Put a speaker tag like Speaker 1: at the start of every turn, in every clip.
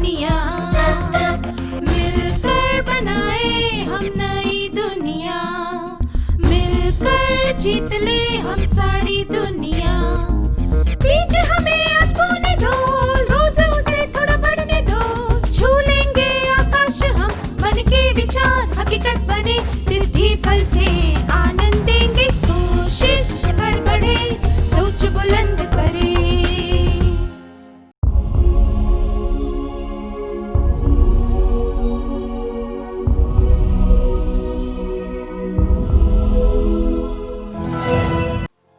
Speaker 1: दुनिया, मिलकर बनाए हम नई दुनिया, मिलकर जीत ले हम सारी दुनिया। बीज हमें आज बोने दो, रोज उसे थोड़ा बढ़ने दो, छू लेंगे आकाश हम, मन के विचार हकीकत बने, सिद्धि फल से आनंद देंगे, कोशिश कर बढ़े, सोच बुलंद करे।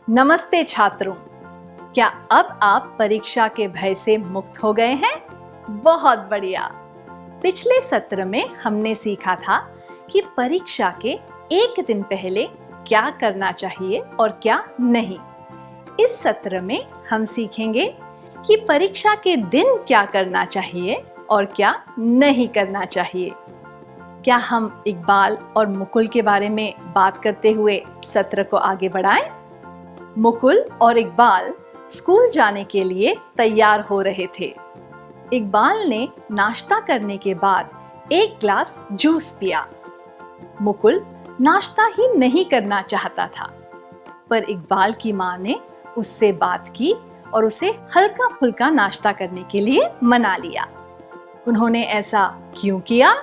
Speaker 2: नमस्ते छात्रों, क्या अब आप परीक्षा के भय से मुक्त हो गए हैं? बहुत बढ़िया। पिछले सत्र में हमने सीखा था कि परीक्षा के एक दिन पहले क्या करना चाहिए और क्या नहीं। इस सत्र में हम सीखेंगे कि परीक्षा के दिन क्या करना चाहिए और क्या नहीं करना चाहिए। क्या हम इकबाल और मुकुल के बारे में बात करते हुए सत्र को आगे बढ़ाएं? मुकुल और इकबाल स्कूल जाने के लिए तैयार हो रहे थे। इकबाल ने नाश्ता करने के बाद एक ग्लास जूस पिया। मुकुल नाश्ता ही नहीं करना चाहता था, पर इकबाल की माँ ने उससे बात की और उसे हल्का फुल्का नाश्ता करने के लिए मना लिया। उन्होंने ऐसा क्यों किया?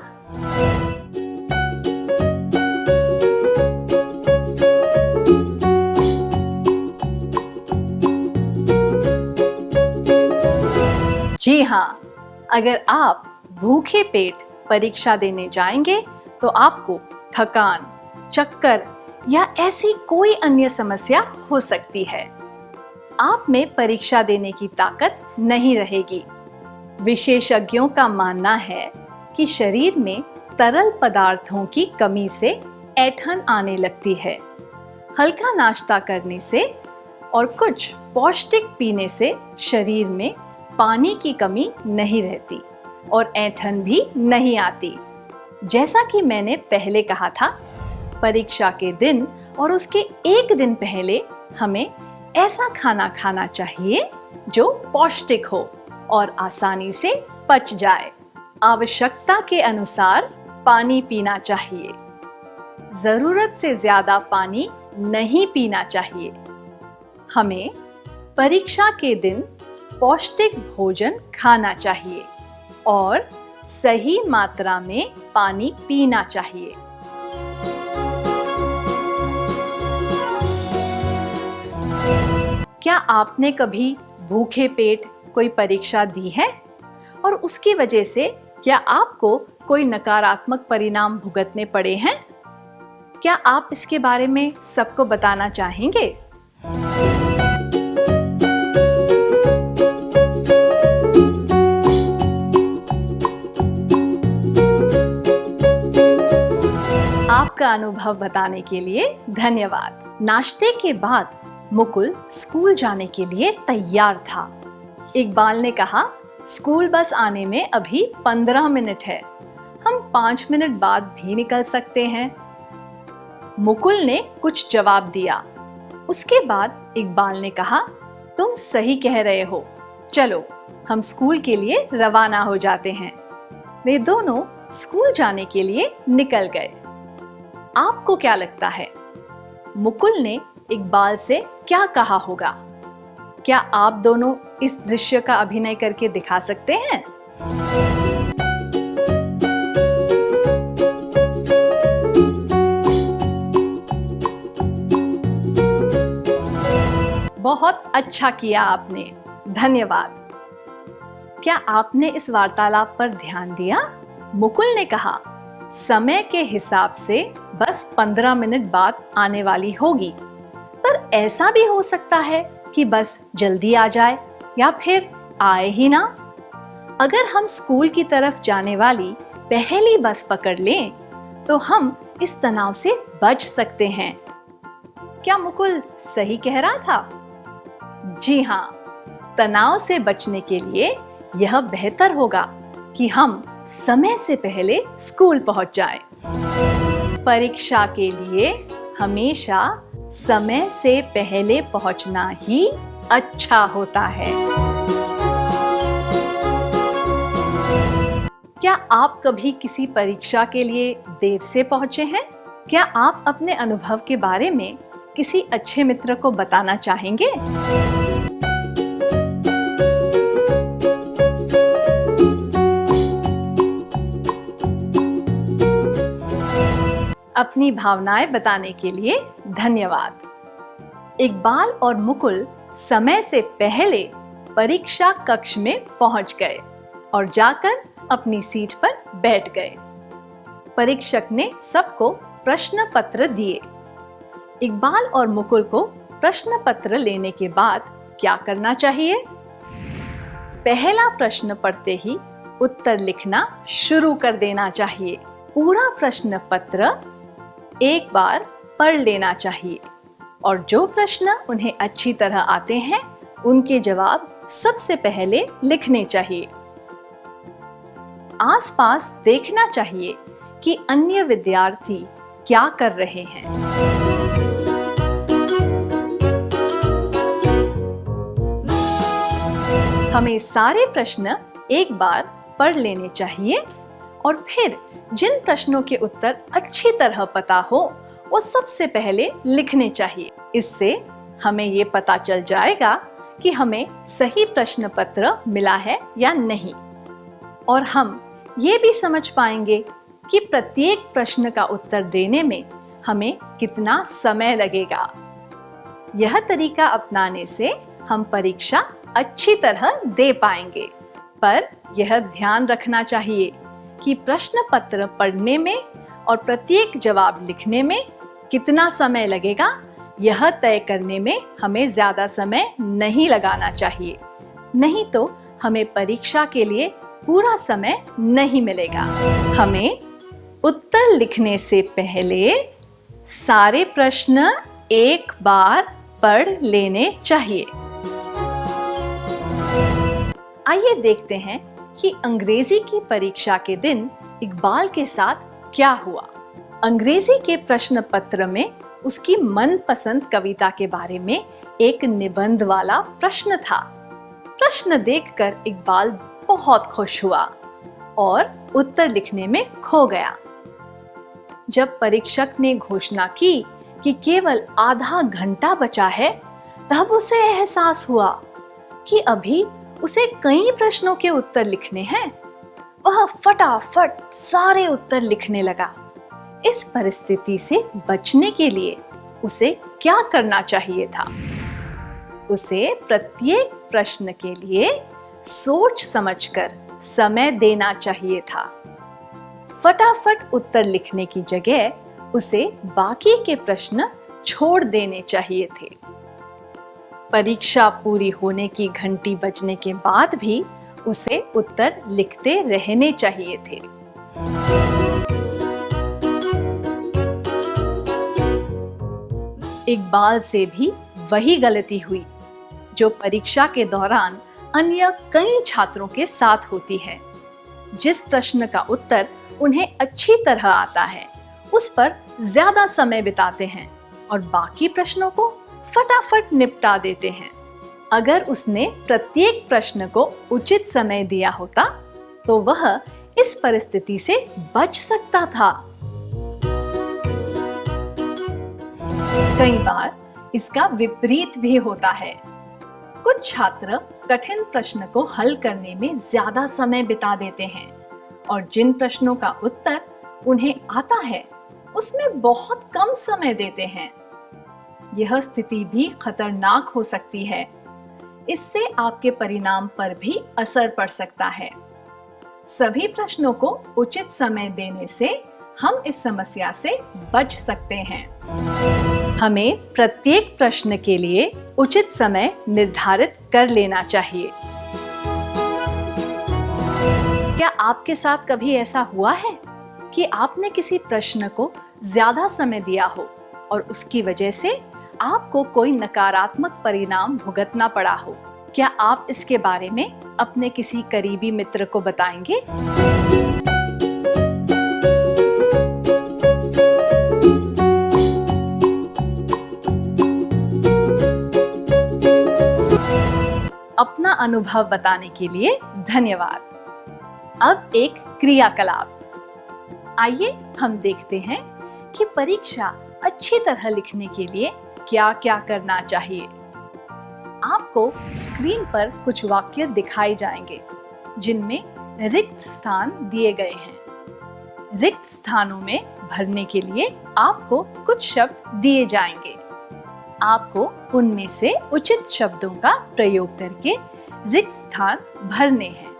Speaker 2: जी हाँ, अगर आप भूखे पेट परीक्षा देने जाएंगे तो आपको थकान, चक्कर या ऐसी कोई अन्य समस्या हो सकती है। आप में परीक्षा देने की ताकत नहीं रहेगी। विशेषज्ञों का मानना है कि शरीर में तरल पदार्थों की कमी से ऐंठन आने लगती है। हल्का नाश्ता करने से और कुछ पौष्टिक पीने से शरीर में पानी की कमी नहीं रहती और ऐंठन भी नहीं आती। जैसा कि मैंने पहले कहा था, परीक्षा के दिन और उसके एक दिन पहले हमें ऐसा खाना खाना चाहिए जो पौष्टिक हो और आसानी से पच जाए। आवश्यकता के अनुसार पानी पीना चाहिए। जरूरत से ज्यादा पानी नहीं पीना चाहिए। हमें परीक्षा के दिन पौष्टिक भोजन खाना चाहिए और सही मात्रा में पानी पीना चाहिए। क्या आपने कभी भूखे पेट कोई परीक्षा दी है और उसकी वजह से क्या आपको कोई नकारात्मक परिणाम भुगतने पड़े हैं? क्या आप इसके बारे में सबको बताना चाहेंगे? आपका अनुभव बताने के लिए धन्यवाद। नाश्ते के बाद मुकुल स्कूल जाने के लिए तैयार था। इकबाल ने कहा, स्कूल बस आने में अभी 15 मिनट है, हम 5 मिनट बाद भी निकल सकते हैं। मुकुल ने कुछ जवाब दिया। उसके बाद इकबाल ने कहा, तुम सही कह रहे हो, चलो हम स्कूल के लिए रवाना हो जाते हैं। वे दोनों स्कूल जाने के लिए निकल गए। आपको क्या लगता है, मुकुल ने इकबाल से क्या कहा होगा? क्या आप दोनों इस दृश्य का अभिनय करके दिखा सकते हैं? बहुत अच्छा किया आपने, धन्यवाद। क्या आपने इस वार्तालाप पर ध्यान दिया? मुकुल ने कहा, समय के हिसाब से बस 15 मिनट बाद आने वाली होगी, पर ऐसा भी हो सकता है कि बस जल्दी आ जाए या फिर आए ही ना। अगर हम स्कूल की तरफ जाने वाली पहली बस पकड़ लें तो हम इस तनाव से बच सकते हैं। क्या मुकुल सही कह रहा था? जी हाँ, तनाव से बचने के लिए यह बेहतर होगा कि हम समय से पहले स्कूल पहुंच जाएं। परीक्षा के लिए हमेशा समय से पहले पहुंचना ही अच्छा होता है। क्या आप कभी किसी परीक्षा के लिए देर से पहुंचे हैं? क्या आप अपने अनुभव के बारे में किसी अच्छे मित्र को बताना चाहेंगे? अपनी भावनाएं बताने के लिए धन्यवाद। इकबाल और मुकुल समय से पहले परीक्षा कक्ष में पहुंच गए और जाकर अपनी सीट पर बैठ गए। परीक्षक ने सबको प्रश्न पत्र दिए। इकबाल और मुकुल को प्रश्न पत्र लेने के बाद क्या करना चाहिए? पहला प्रश्न पढ़ते ही उत्तर लिखना शुरू कर देना चाहिए। पूरा प्रश्न पत्र एक बार पढ़ लेना चाहिए और जो प्रश्न उन्हें अच्छी तरह आते हैं उनके जवाब सबसे पहले लिखने चाहिए। आसपास देखना चाहिए कि अन्य विद्यार्थी क्या कर रहे हैं। हमें सारे प्रश्न एक बार पढ़ लेने चाहिए और फिर जिन प्रश्नों के उत्तर अच्छी तरह पता हो वो सबसे पहले लिखने चाहिए। इससे हमें ये पता चल जाएगा कि हमें सही प्रश्न पत्र मिला है या नहीं, और हम ये भी समझ पाएंगे कि प्रत्येक प्रश्न का उत्तर देने में हमें कितना समय लगेगा। यह तरीका अपनाने से हम परीक्षा अच्छी तरह दे पाएंगे, पर यह ध्यान रखना चाहिए कि प्रश्न पत्र पढ़ने में और प्रत्येक जवाब लिखने में कितना समय लगेगा, यह तय करने में हमें ज्यादा समय नहीं लगाना चाहिए, नहीं तो हमें परीक्षा के लिए पूरा समय नहीं मिलेगा। हमें उत्तर लिखने से पहले सारे प्रश्न एक बार पढ़ लेने चाहिए। आइए देखते हैं कि अंग्रेजी की परीक्षा के दिन इकबाल के साथ क्या हुआ। अंग्रेजी के प्रश्न पत्र में उसकी मनपसंद कविता के बारे में एक निबंध वाला प्रश्न था। प्रश्न देखकर इकबाल बहुत खुश हुआ और उत्तर लिखने में खो गया। जब परीक्षक ने घोषणा की कि केवल आधा घंटा बचा है, तब उसे एहसास हुआ कि अभी उसे कई प्रश्नों के उत्तर लिखने हैं। वह फटाफट सारे उत्तर लिखने लगा। इस परिस्थिति से बचने के लिए उसे क्या करना चाहिए था? उसे प्रत्येक प्रश्न के लिए सोच समझकर समय देना चाहिए था। फटाफट उत्तर लिखने की जगह उसे बाकी के प्रश्न छोड़ देने चाहिए थे। परीक्षा पूरी होने की घंटी बजने के बाद भी उसे उत्तर लिखते रहने चाहिए थे। इकबाल से भी वही गलती हुई जो परीक्षा के दौरान अन्य कई छात्रों के साथ होती है। जिस प्रश्न का उत्तर उन्हें अच्छी तरह आता है उस पर ज्यादा समय बिताते हैं और बाकी प्रश्नों को फटाफट निपटा देते हैं। अगर उसने प्रत्येक प्रश्न को उचित समय दिया होता तो वह इस परिस्थिति से बच सकता था। कई बार इसका विपरीत भी होता है। कुछ छात्र कठिन प्रश्न को हल करने में ज्यादा समय बिता देते हैं और जिन प्रश्नों का उत्तर उन्हें आता है उसमें बहुत कम समय देते हैं। यह स्थिति भी खतरनाक हो सकती है। इससे आपके परिणाम पर भी असर पड़ सकता है। सभी प्रश्नों को उचित समय देने से हम इस समस्या से बच सकते हैं। हमें प्रत्येक प्रश्न के लिए उचित समय निर्धारित कर लेना चाहिए। क्या आपके साथ कभी ऐसा हुआ है कि आपने किसी प्रश्न को ज्यादा समय दिया हो और उसकी वजह से आपको कोई नकारात्मक परिणाम भुगतना पड़ा हो? क्या आप इसके बारे में अपने किसी करीबी मित्र को बताएंगे? अपना अनुभव बताने के लिए धन्यवाद। अब एक क्रियाकलाप। आइए हम देखते हैं कि परीक्षा अच्छी तरह लिखने के लिए क्या क्या करना चाहिए। आपको स्क्रीन पर कुछ वाक्य दिखाए जाएंगे जिनमें रिक्त स्थान दिए गए हैं। रिक्त स्थानों में भरने के लिए आपको कुछ शब्द दिए जाएंगे। आपको उनमें से उचित शब्दों का प्रयोग करके रिक्त स्थान भरने हैं।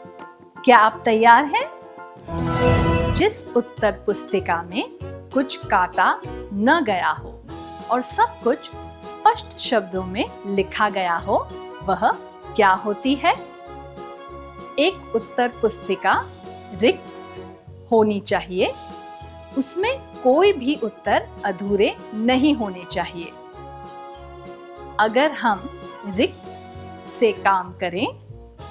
Speaker 2: क्या आप तैयार हैं? जिस उत्तर पुस्तिका में कुछ काटा न गया हो और सब कुछ स्पष्ट शब्दों में लिखा गया हो, वह क्या होती है? एक उत्तर पुस्तिका रिक्त होनी चाहिए। उसमें कोई भी उत्तर अधूरे नहीं होने चाहिए। अगर हम रिक्त से काम करें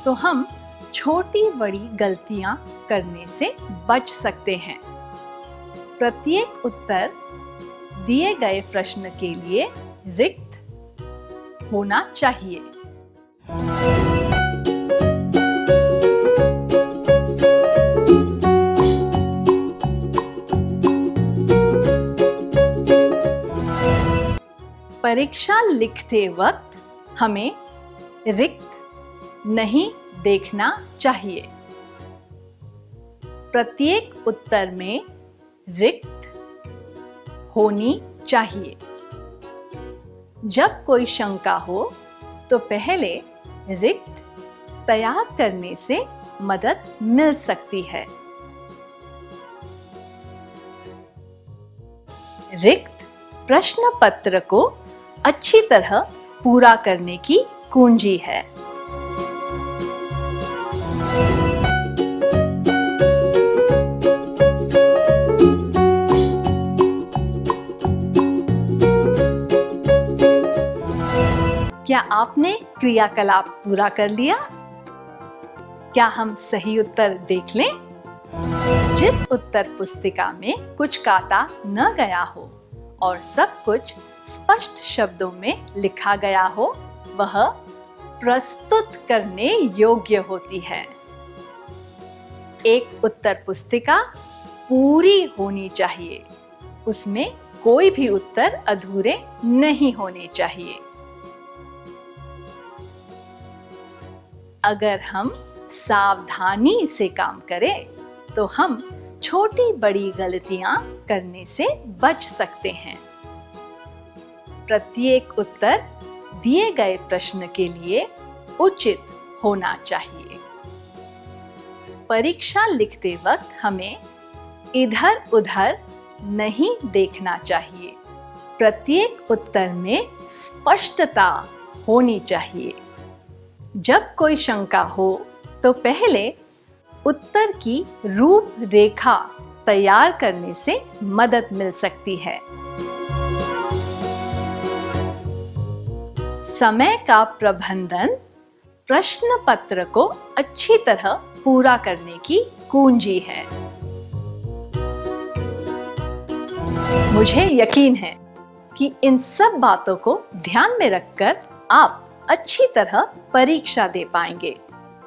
Speaker 2: तो हम छोटी बड़ी गलतियां करने से बच सकते हैं। प्रत्येक उत्तर दिए गए प्रश्न के लिए रिक्त होना चाहिए। परीक्षा लिखते वक्त हमें रिक्त नहीं देखना चाहिए। प्रत्येक उत्तर में रिक्त होनी चाहिए। जब कोई शंका हो तो पहले रिक्त तैयार करने से मदद मिल सकती है। रिक्त प्रश्न पत्र को अच्छी तरह पूरा करने की कुंजी है। क्या आपने क्रियाकलाप पूरा कर लिया? क्या हम सही उत्तर देख लें? जिस उत्तर पुस्तिका में कुछ काटा न गया हो और सब कुछ स्पष्ट शब्दों में लिखा गया हो, वह प्रस्तुत करने योग्य होती है। एक उत्तर पुस्तिका पूरी होनी चाहिए। उसमें कोई भी उत्तर अधूरे नहीं होने चाहिए। अगर हम सावधानी से काम करें तो हम छोटी बड़ी गलतियां करने से बच सकते हैं। प्रत्येक उत्तर दिए गए प्रश्न के लिए उचित होना चाहिए। परीक्षा लिखते वक्त हमें इधर उधर नहीं देखना चाहिए। प्रत्येक उत्तर में स्पष्टता होनी चाहिए। जब कोई शंका हो तो पहले उत्तर की रूपरेखा तैयार करने से मदद मिल सकती है। समय का प्रबंधन प्रश्न पत्र को अच्छी तरह पूरा करने की कुंजी है। मुझे यकीन है कि इन सब बातों को ध्यान में रखकर आप अच्छी तरह परीक्षा दे पाएंगे।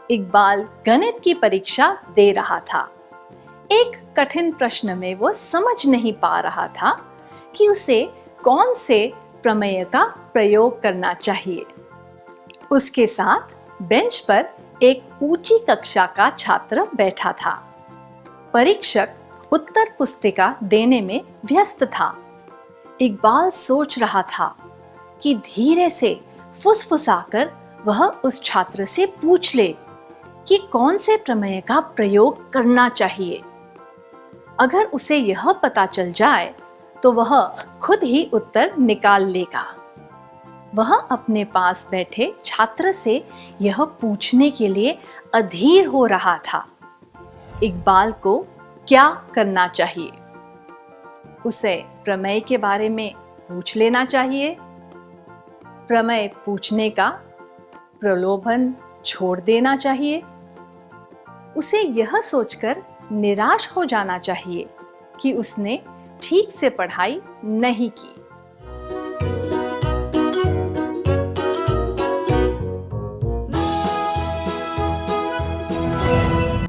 Speaker 2: इकबाल गणित की परीक्षा दे रहा था। एक कठिन प्रश्न में वो समझ नहीं पा रहा था कि उसे कौन से प्रमेय का प्रयोग करना चाहिए। उसके साथ बेंच पर एक ऊंची कक्षा का छात्र बैठा था। परीक्षक उत्तर पुस्तिका देने में व्यस्त था। इकबाल सोच रहा था कि धीरे से फुसफुसाकर वह उस छात्र से पूछ ले कि कौन से प्रमेय का प्रयोग करना चाहिए। अगर उसे यह पता चल जाए तो वह खुद ही उत्तर निकाल लेगा। वह अपने पास बैठे छात्र से यह पूछने के लिए अधीर हो रहा था। इकबाल को क्या करना चाहिए? उसे प्रमेय के बारे में पूछ लेना चाहिए, प्रमेय पूछने का प्रलोभन छोड़ देना चाहिए, उसे यह सोचकर निराश हो जाना चाहिए कि उसने ठीक से पढ़ाई नहीं की।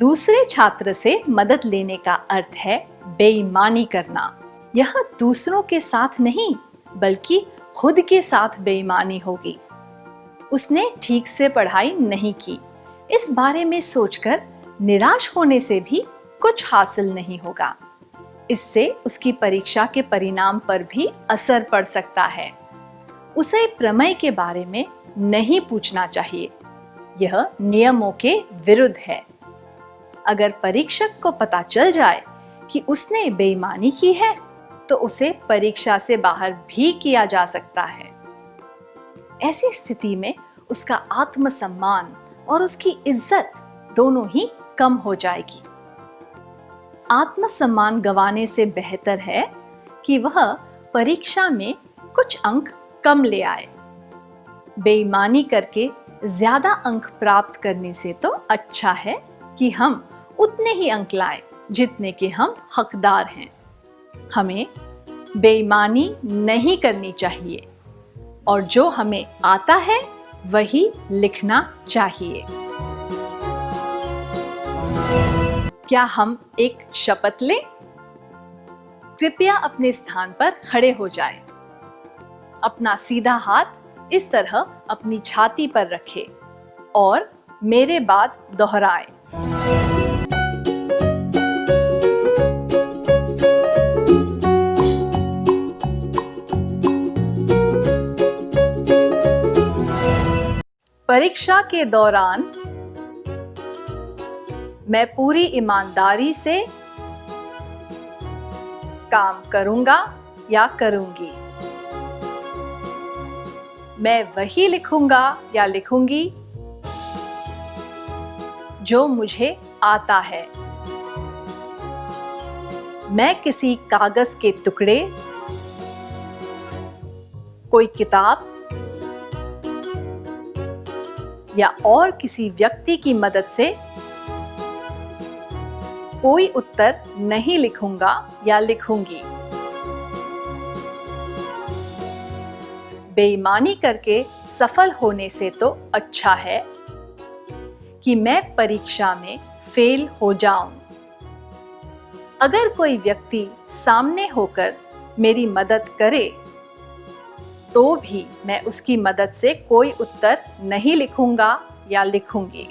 Speaker 2: दूसरे छात्र से मदद लेने का अर्थ है बेईमानी करना। यह दूसरों के साथ नहीं बल्कि खुद के साथ बेईमानी होगी। उसने ठीक से पढ़ाई नहीं की, इस बारे में सोचकर निराश होने से भी कुछ हासिल नहीं होगा। इससे उसकी परीक्षा के परिणाम पर भी असर पड़ सकता है। उसे प्रमेय के बारे में नहीं पूछना चाहिए, यह नियमों के विरुद्ध है। अगर परीक्षक को पता चल जाए कि उसने बेईमानी की है तो उसे परीक्षा से बाहर भी किया जा सकता है। ऐसी स्थिति में उसका आत्मसम्मान और उसकी इज्जत दोनों ही कम हो जाएगी। आत्मसम्मान गंवाने से बेहतर है कि वह परीक्षा में कुछ अंक कम ले आए। बेईमानी करके ज्यादा अंक प्राप्त करने से तो अच्छा है कि हम उतने ही अंक लाएं जितने के हम हकदार हैं। हमें बेईमानी नहीं करनी चाहिए और जो हमें आता है वही लिखना चाहिए। क्या हम एक शपथ लें? कृपया अपने स्थान पर खड़े हो जाएं। अपना सीधा हाथ इस तरह अपनी छाती पर रखें और मेरे बाद दोहराएं। परीक्षा के दौरान मैं पूरी ईमानदारी से काम करूंगा या करूंगी। मैं वही लिखूंगा या लिखूंगी जो मुझे आता है। मैं किसी कागज के टुकड़े, कोई किताब या और किसी व्यक्ति की मदद से कोई उत्तर नहीं लिखूंगा या लिखूंगी। बेईमानी करके सफल होने से तो अच्छा है कि मैं परीक्षा में फेल हो जाऊं। अगर कोई व्यक्ति सामने होकर मेरी मदद करे तो भी मैं उसकी मदद से कोई उत्तर नहीं लिखूंगा या लिखूंगी।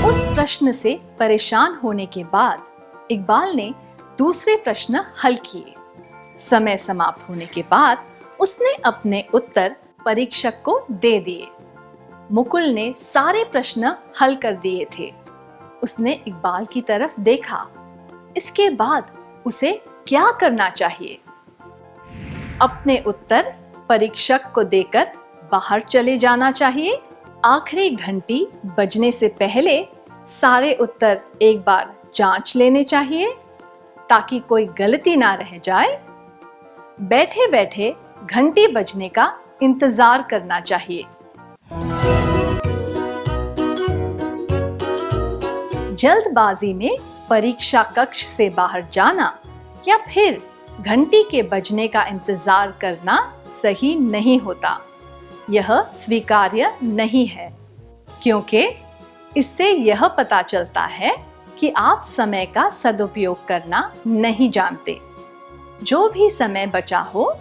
Speaker 2: उस प्रश्न से परेशान होने के बाद इकबाल ने दूसरे प्रश्न हल किए। समय समाप्त होने के बाद उसने अपने उत्तर परीक्षक को दे दिए। मुकुल ने सारे प्रश्न हल कर दिए थे। उसने इकबाल की तरफ देखा। इसके बाद उसे क्या करना चाहिए? अपने उत्तर परीक्षक को देकर बाहर चले जाना चाहिए। आखिरी घंटी बजने से पहले सारे उत्तर एक बार जांच लेने चाहिए ताकि कोई गलती ना रह जाए। बैठे बैठे घंटी बजने का इंतजार करना चाहिए। जल्दबाजी में परीक्षा कक्ष से बाहर जाना या फिर घंटी के बजने का इंतजार करना सही नहीं होता। यह स्वीकार्य नहीं है, क्योंकि इससे यह पता चलता है कि आप समय का सदुपयोग करना नहीं जानते। जो भी समय बचा हो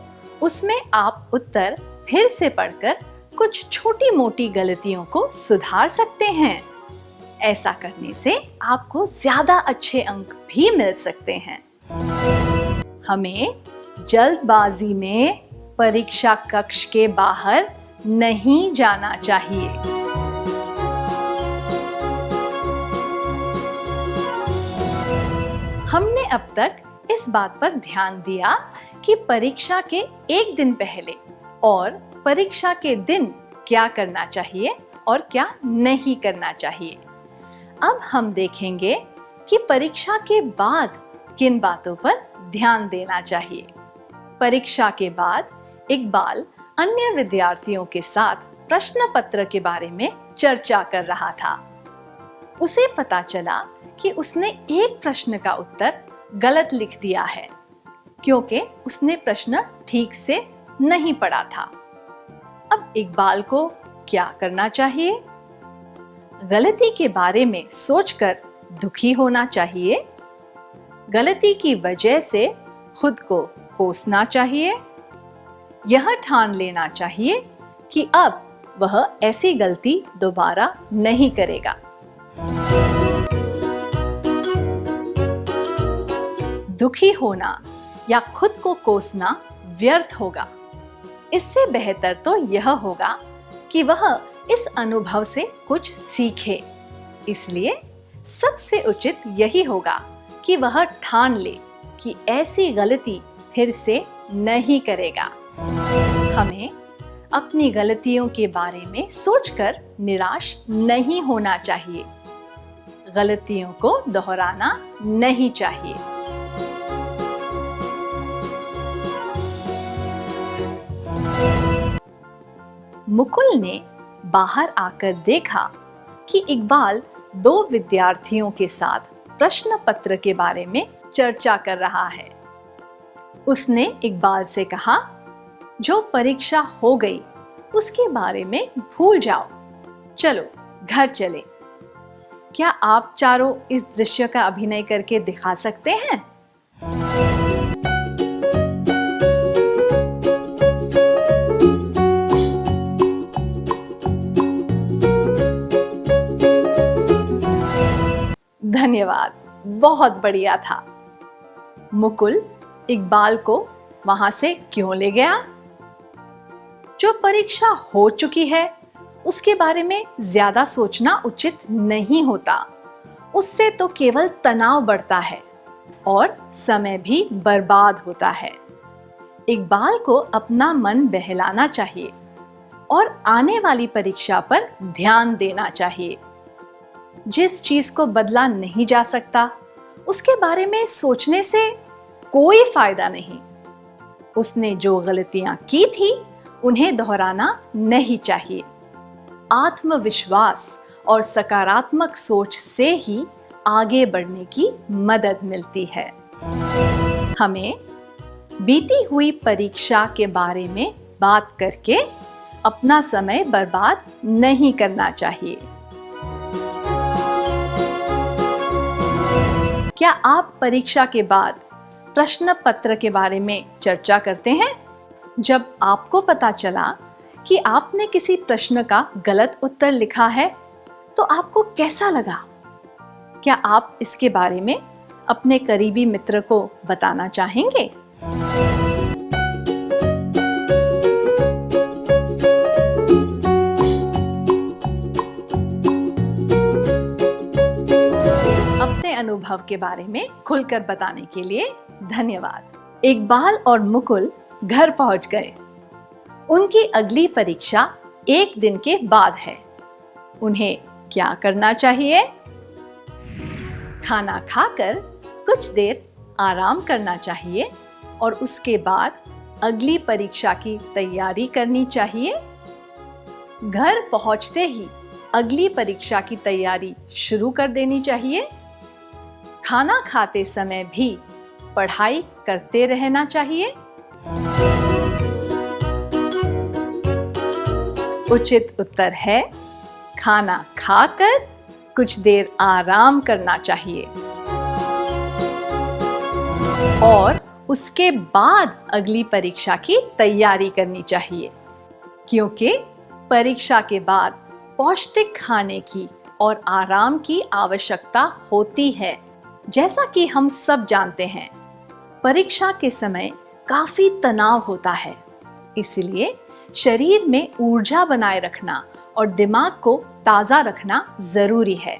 Speaker 2: उसमें आप उत्तर फिर से पढ़कर कुछ छोटी मोटी गलतियों को सुधार सकते हैं। ऐसा करने से आपको ज्यादा अच्छे अंक भी मिल सकते हैं। हमें जल्दबाजी में परीक्षा कक्ष के बाहर नहीं जाना चाहिए। हमने अब तक इस बात पर ध्यान दिया कि परीक्षा के एक दिन पहले और परीक्षा के दिन क्या करना चाहिए और क्या नहीं करना चाहिए। अब हम देखेंगे कि परीक्षा के बाद किन बातों पर ध्यान देना चाहिए। परीक्षा के बाद इकबाल अन्य विद्यार्थियों के साथ प्रश्न पत्र के बारे में चर्चा कर रहा था। उसे पता चला कि उसने एक प्रश्न का उत्तर गलत लिख दिया है क्योंकि उसने प्रश्न ठीक से नहीं पढ़ा था। अब इकबाल को क्या करना चाहिए? गलती के बारे में सोचकर दुखी होना चाहिए, गलती की वजह से खुद को कोसना चाहिए, यह ठान लेना चाहिए कि अब वह ऐसी गलती दोबारा नहीं करेगा। दुखी होना या खुद को कोसना व्यर्थ होगा। इससे बेहतर तो यह होगा कि वह इस अनुभव से कुछ सीखे। इसलिए सबसे उचित यही होगा कि वह ठान ले कि ऐसी गलती फिर से नहीं करेगा। हमें अपनी गलतियों के बारे में सोचकर निराश नहीं होना चाहिए। गलतियों को दोहराना नहीं चाहिए। मुकुल ने बाहर आकर देखा कि इकबाल दो विद्यार्थियों के साथ प्रश्न पत्र के बारे में चर्चा कर रहा है। उसने इकबाल से कहा, जो परीक्षा हो गई उसके बारे में भूल जाओ, चलो घर चले। क्या आप चारों इस दृश्य का अभिनय करके दिखा सकते हैं? धन्यवाद, बहुत बढ़िया था। मुकुल इकबाल को वहां से क्यों ले गया? जो परीक्षा हो चुकी है उसके बारे में ज्यादा सोचना उचित नहीं होता। उससे तो केवल तनाव बढ़ता है और समय भी बर्बाद होता है। इकबाल को अपना मन बहलाना चाहिए और आने वाली परीक्षा पर ध्यान देना चाहिए। जिस चीज को बदला नहीं जा सकता उसके बारे में सोचने से कोई फायदा नहीं। उसने जो गलतियां की थी उन्हें दोहराना नहीं चाहिए। आत्मविश्वास और सकारात्मक सोच से ही आगे बढ़ने की मदद मिलती है। हमें बीती हुई परीक्षा के बारे में बात करके अपना समय बर्बाद नहीं करना चाहिए। क्या आप परीक्षा के बाद प्रश्न पत्र के बारे में चर्चा करते हैं? जब आपको पता चला कि आपने किसी प्रश्न का गलत उत्तर लिखा है तो आपको कैसा लगा? क्या आप इसके बारे में अपने करीबी मित्र को बताना चाहेंगे? अपने अनुभव के बारे में खुलकर बताने के लिए धन्यवाद। इकबाल और मुकुल घर पहुंच गए। उनकी अगली परीक्षा एक दिन के बाद है। उन्हें क्या करना चाहिए? खाना खाकर कुछ देर आराम करना चाहिए और उसके बाद अगली परीक्षा की तैयारी करनी चाहिए। घर पहुंचते ही अगली परीक्षा की तैयारी शुरू कर देनी चाहिए। खाना खाते समय भी पढ़ाई करते रहना चाहिए। उचित उत्तर है खाना खाकर कुछ देर आराम करना चाहिए और उसके बाद अगली परीक्षा की तैयारी करनी चाहिए, क्योंकि परीक्षा के बाद पौष्टिक खाने की और आराम की आवश्यकता होती है। जैसा कि हम सब जानते हैं, परीक्षा के समय काफी तनाव होता है, इसलिए शरीर में ऊर्जा बनाए रखना और दिमाग को ताजा रखना जरूरी है।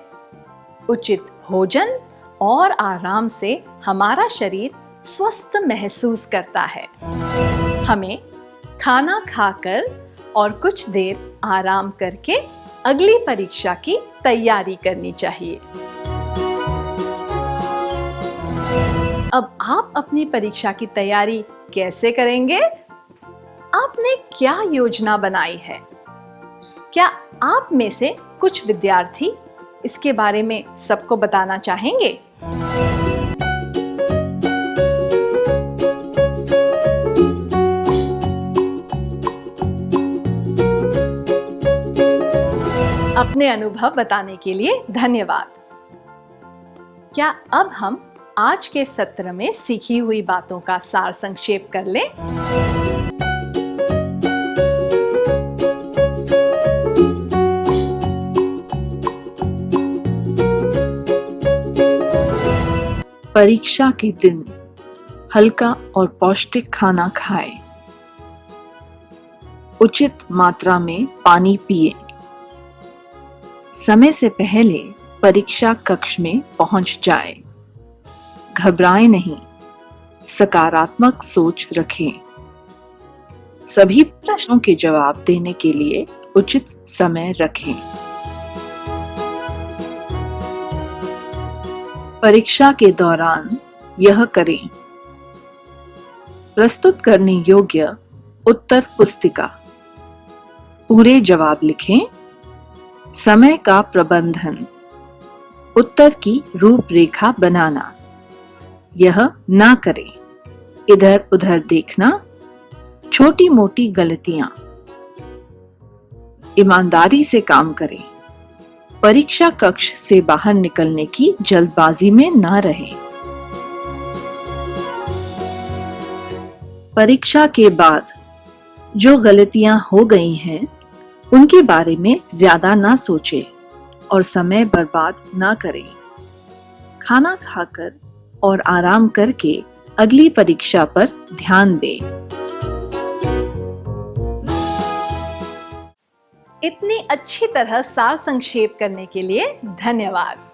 Speaker 2: उचित भोजन और आराम से हमारा शरीर स्वस्थ महसूस करता है। हमें खाना खाकर और कुछ देर आराम करके अगली परीक्षा की तैयारी करनी चाहिए। अब आप अपनी परीक्षा की तैयारी कैसे करेंगे? आपने क्या योजना बनाई है? क्या आप में से कुछ विद्यार्थी इसके बारे में सबको बताना चाहेंगे? अपने अनुभव बताने के लिए धन्यवाद। क्या अब हम आज के सत्र में सीखी हुई बातों का सार संक्षेप कर लें?
Speaker 3: परीक्षा के दिन हल्का और पौष्टिक खाना खाएं। उचित मात्रा में पानी पिएं। समय से पहले परीक्षा कक्ष में पहुंच जाएं। घबराएं नहीं, सकारात्मक सोच रखें। सभी प्रश्नों के जवाब देने के लिए उचित समय रखें। परीक्षा के दौरान यह करें: प्रस्तुत करने योग्य उत्तर पुस्तिका, पूरे जवाब लिखें, समय का प्रबंधन, उत्तर की रूपरेखा बनाना, यह ना करें, इधर उधर देखना, छोटी मोटी गलतियां, ईमानदारी से काम करें, परीक्षा कक्ष से बाहर निकलने की जल्दबाजी में ना रहें। परीक्षा के बाद जो गलतियां हो गई हैं, उनके बारे में ज्यादा ना सोचें और समय बर्बाद ना करें। खाना खाकर और आराम करके अगली परीक्षा पर ध्यान दें।
Speaker 2: इतनी अच्छी तरह सार संक्षेप करने के लिए धन्यवाद।